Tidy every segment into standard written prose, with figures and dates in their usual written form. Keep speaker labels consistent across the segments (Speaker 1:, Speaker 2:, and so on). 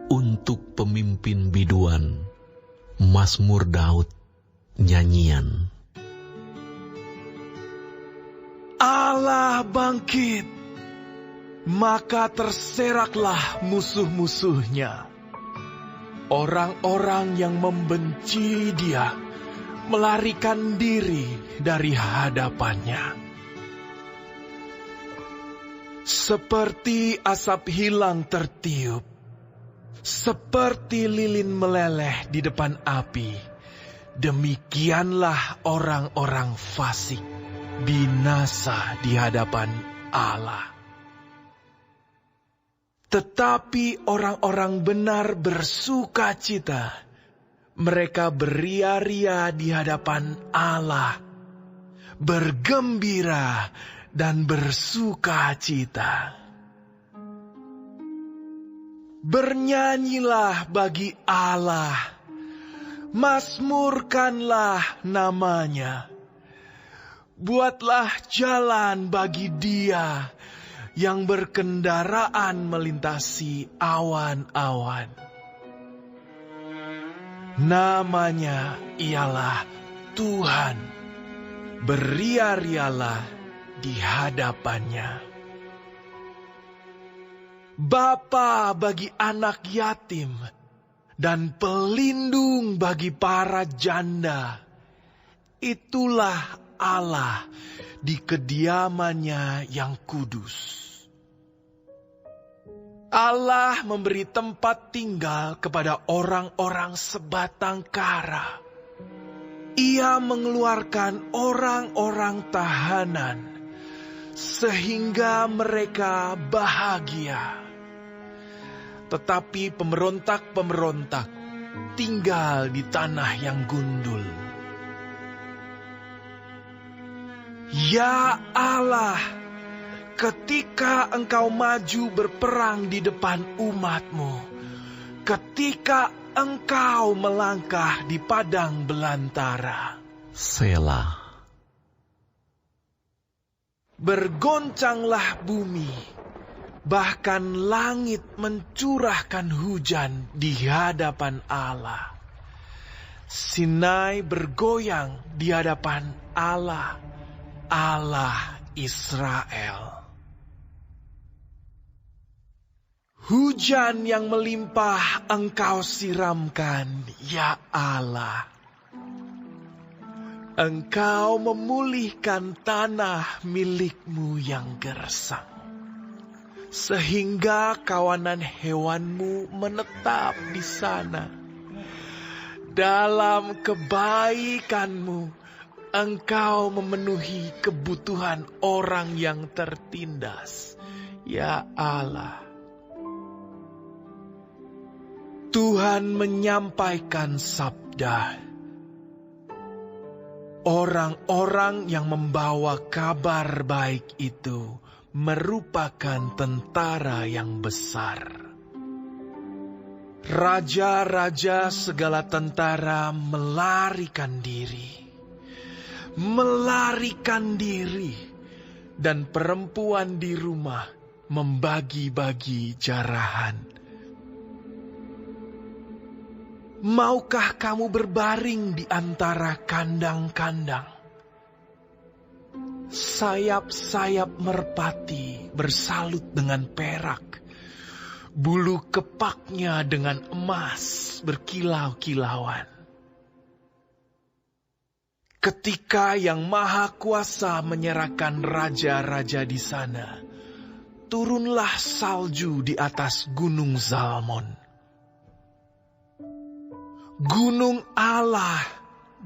Speaker 1: Untuk pemimpin biduan, Mazmur Daud, nyanyian.
Speaker 2: Allah bangkit, maka terseraklah musuh-musuhnya. Orang-orang yang membenci Dia melarikan diri dari hadapannya. Seperti asap hilang tertiup, seperti lilin meleleh di depan api, demikianlah orang-orang fasik binasa di hadapan Allah. Tetapi orang-orang benar bersukacita, mereka beria-ria di hadapan Allah, bergembira dan bersukacita. Bernyanyilah bagi Allah, mazmurkanlah namanya. Buatlah jalan bagi Dia yang berkendaraan melintasi awan-awan. Namanya ialah Tuhan, beria-rialah di hadapannya. Bapa bagi anak yatim dan pelindung bagi para janda, itulah Allah di kediamannya yang kudus. Allah memberi tempat tinggal kepada orang-orang sebatang kara. Ia mengeluarkan orang-orang tahanan, sehingga mereka bahagia. Tetapi pemberontak-pemberontak tinggal di tanah yang gundul. Ya Allah, ketika Engkau maju berperang di depan umat-Mu, ketika Engkau melangkah di padang belantara,
Speaker 1: Selah.
Speaker 2: bergoncanglah bumi, bahkan langit mencurahkan hujan di hadapan Allah. Sinai bergoyang di hadapan Allah, Allah Israel. Hujan yang melimpah Engkau siramkan, ya Allah. Engkau memulihkan tanah milik-Mu yang gersang, sehingga kawanan hewan-Mu menetap di sana. Dalam kebaikan-Mu, Engkau memenuhi kebutuhan orang yang tertindas, ya Allah. Tuhan menyampaikan sabda. Orang-orang yang membawa kabar baik itu merupakan tentara yang besar. Raja-raja segala tentara melarikan diri, dan perempuan di rumah membagi-bagi jarahan. Maukah kamu berbaring di antara kandang-kandang? Sayap-sayap merpati bersalut dengan perak, bulu kepaknya dengan emas berkilau-kilauan. Ketika Yang Maha Kuasa menyerahkan raja-raja di sana, turunlah salju di atas Gunung Zalmon. Gunung Allah,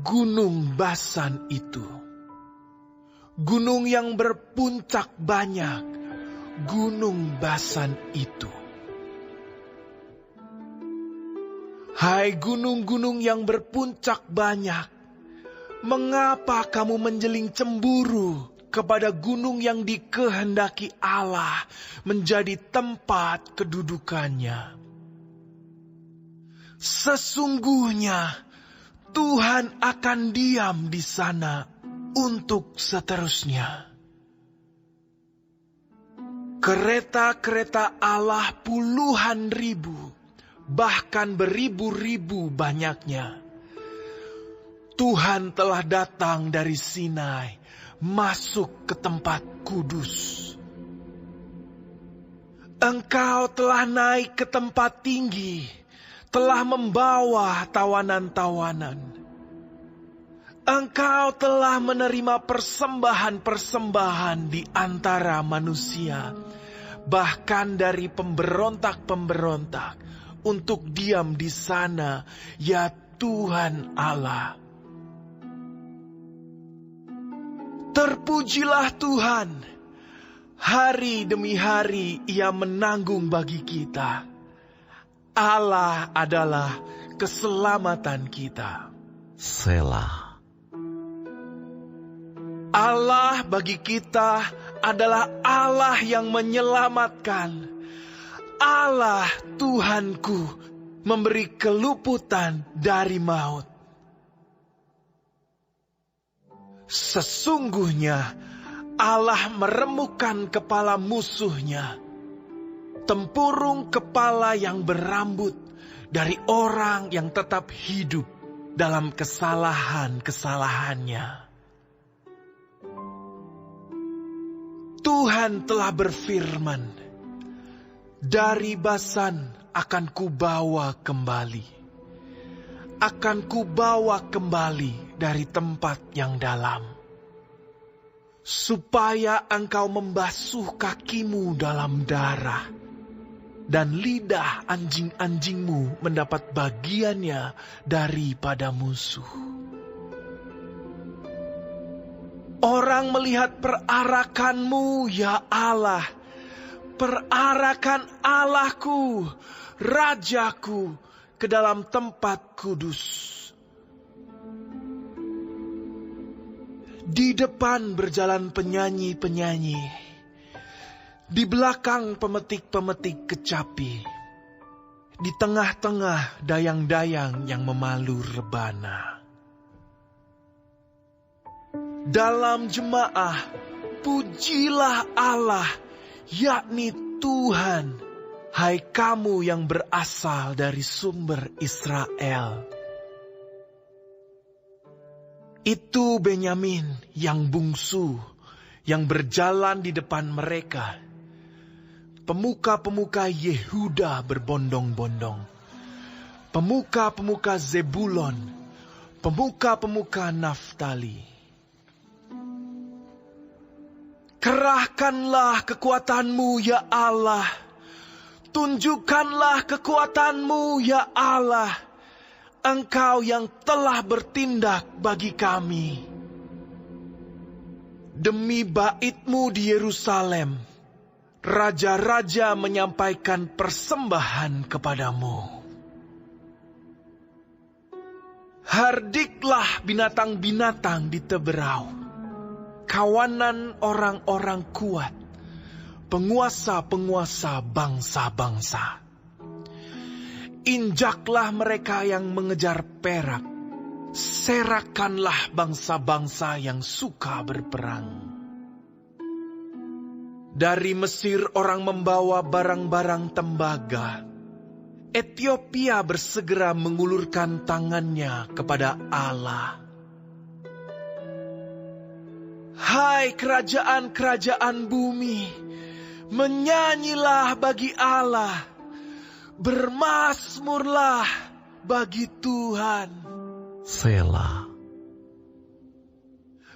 Speaker 2: gunung Basan itu. Gunung yang berpuncak banyak, gunung Basan itu. Hai gunung-gunung yang berpuncak banyak, mengapa kamu menjeling cemburu kepada gunung yang dikehendaki Allah menjadi tempat kedudukannya? Sesungguhnya Tuhan akan diam di sana untuk seterusnya. Kereta-kereta Allah puluhan ribu bahkan beribu-ribu banyaknya. Tuhan telah datang dari Sinai, masuk ke tempat kudus. Engkau telah naik ke tempat tinggi, telah membawa tawanan-tawanan. Engkau telah menerima persembahan-persembahan di antara manusia, bahkan dari pemberontak-pemberontak, untuk diam di sana, ya Tuhan Allah. Terpujilah Tuhan, hari demi hari Ia menanggung bagi kita. Allah adalah keselamatan kita.
Speaker 1: Selah.
Speaker 2: Allah bagi kita adalah Allah yang menyelamatkan. Allah Tuhanku memberi keluputan dari maut. Sesungguhnya Allah meremukkan kepala musuhnya, tempurung kepala yang berambut dari orang yang tetap hidup dalam kesalahan-kesalahannya. Tuhan telah berfirman, dari Basan akan kubawa kembali. Akan kubawa kembali dari tempat yang dalam, supaya engkau membasuh kakimu dalam darah, dan lidah anjing-anjingmu mendapat bagiannya daripada musuh. Orang melihat perarakanmu, ya Allah, perarakan Allahku, Rajaku, ke dalam tempat kudus. Di depan berjalan penyanyi-penyanyi, di belakang pemetik-pemetik kecapi, di tengah-tengah dayang-dayang yang memalu rebana. Dalam jemaah, pujilah Allah, yakni Tuhan, hai kamu yang berasal dari sumber Israel. Itu Benyamin yang bungsu, yang berjalan di depan mereka. Pemuka-pemuka Yehuda berbondong-bondong. Pemuka-pemuka Zebulon, pemuka-pemuka Naftali. Kerahkanlah kekuatanmu, ya Allah. Tunjukkanlah kekuatanmu, ya Allah. Engkau yang telah bertindak bagi kami. Demi bait-Mu di Yerusalem, raja-raja menyampaikan persembahan kepadamu. Hardiklah binatang-binatang di teberau, kawanan orang-orang kuat, penguasa-penguasa bangsa-bangsa. Injaklah mereka yang mengejar perak, serakanlah bangsa-bangsa yang suka berperang. Dari Mesir orang membawa barang-barang tembaga. Ethiopia bersegera mengulurkan tangannya kepada Allah. Hai kerajaan-kerajaan bumi, menyanyilah bagi Allah. Bermazmurlah bagi Tuhan.
Speaker 1: Selah.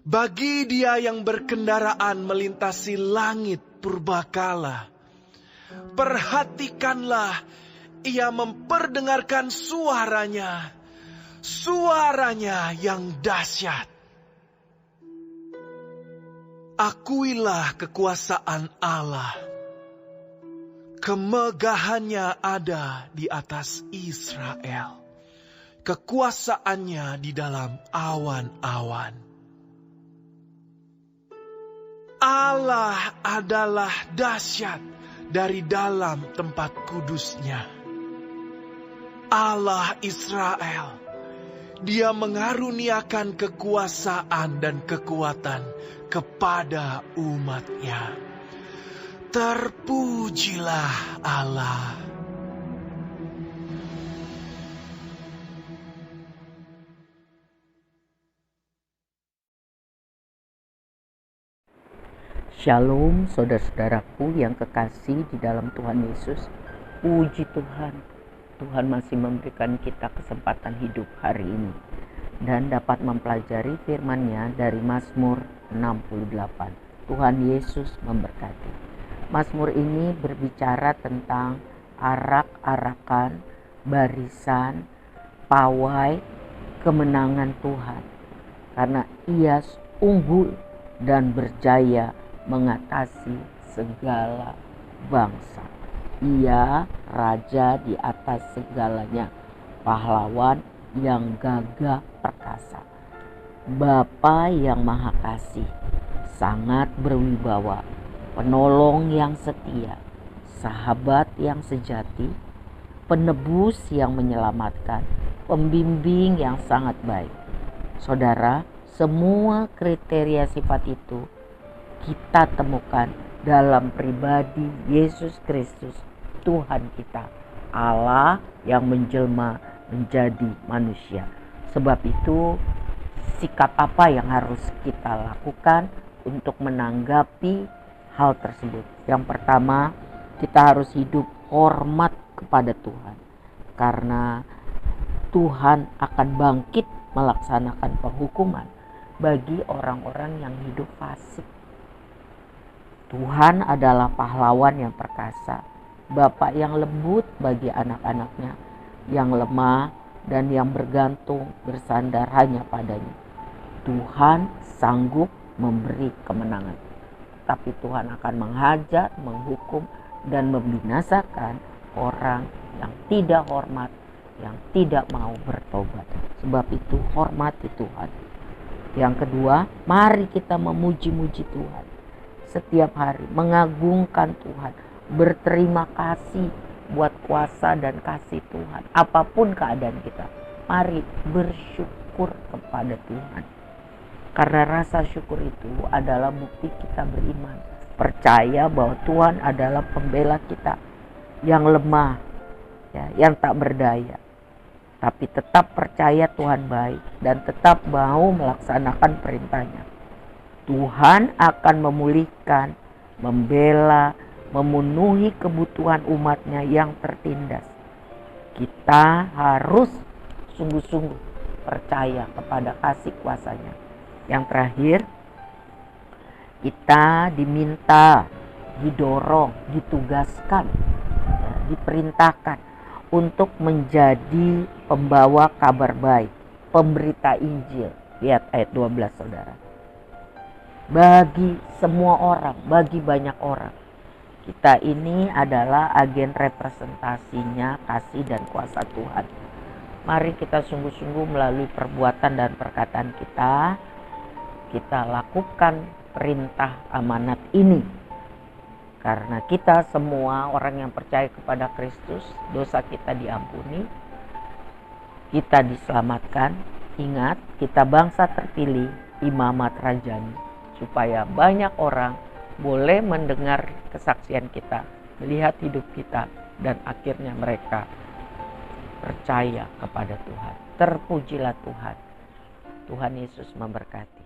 Speaker 2: Bagi Dia yang berkendaraan melintasi langit purbakala, perhatikanlah, Ia memperdengarkan suaranya, suaranya yang dahsyat. Akuilah kekuasaan Allah. Kemegahannya ada di atas Israel. Kekuasaannya di dalam awan-awan. Allah adalah dahsyat dari dalam tempat kudusnya. Allah Israel, Dia mengaruniakan kekuasaan dan kekuatan kepada umat-Nya. Terpujilah Allah.
Speaker 3: Shalom saudara-saudaraku yang kekasih di dalam Tuhan Yesus. Puji Tuhan, Tuhan masih memberikan kita kesempatan hidup hari ini dan dapat mempelajari firman-Nya dari Mazmur 68. Tuhan Yesus memberkati. Mazmur ini berbicara tentang arak-arakan, barisan, pawai, kemenangan Tuhan. Karena Ia unggul dan berjaya mengatasi segala bangsa. Ia raja di atas segalanya, pahlawan yang gagah perkasa, Bapa yang maha kasih, sangat berwibawa, penolong yang setia, sahabat yang sejati, penebus yang menyelamatkan, pembimbing yang sangat baik. Saudara, semua kriteria sifat itu kita temukan dalam pribadi Yesus Kristus, Tuhan kita, Allah yang menjelma menjadi manusia. Sebab itu, sikap apa yang harus kita lakukan untuk menanggapi hal tersebut? Yang pertama, kita harus hidup hormat kepada Tuhan, karena Tuhan akan bangkit melaksanakan penghukuman bagi orang-orang yang hidup fasik. Tuhan adalah pahlawan yang perkasa, Bapa yang lembut bagi anak-anaknya yang lemah dan yang bergantung bersandar hanya padanya. Tuhan sanggup memberi kemenangan, tapi Tuhan akan menghajar, menghukum, dan membinasakan orang yang tidak hormat, yang tidak mau bertobat. Sebab itu hormati Tuhan. Yang kedua, mari kita memuji-muji Tuhan setiap hari, mengagungkan Tuhan, berterima kasih buat kuasa dan kasih Tuhan. Apapun keadaan kita, mari bersyukur kepada Tuhan. Karena rasa syukur itu adalah bukti kita beriman, percaya bahwa Tuhan adalah pembela kita yang lemah, yang tak berdaya, tapi tetap percaya Tuhan baik dan tetap mau melaksanakan perintahnya. Tuhan akan memulihkan, membela, memenuhi kebutuhan umatnya yang tertindas. Kita harus sungguh-sungguh percaya kepada kasih kuasanya. Yang terakhir, kita diminta, didorong, ditugaskan, diperintahkan untuk menjadi pembawa kabar baik, pemberita Injil. Lihat ayat 12 saudara. Bagi semua orang, bagi banyak orang, kita ini adalah agen representasinya kasih dan kuasa Tuhan. Mari kita sungguh-sungguh melalui perbuatan dan perkataan kita lakukan perintah amanat ini. Karena kita semua orang yang percaya kepada Kristus, dosa kita diampuni, kita diselamatkan. Ingat, kita bangsa terpilih, imamat rajani, supaya banyak orang boleh mendengar kesaksian kita, melihat hidup kita, dan akhirnya mereka percaya kepada Tuhan. Terpujilah Tuhan. Tuhan Yesus memberkati.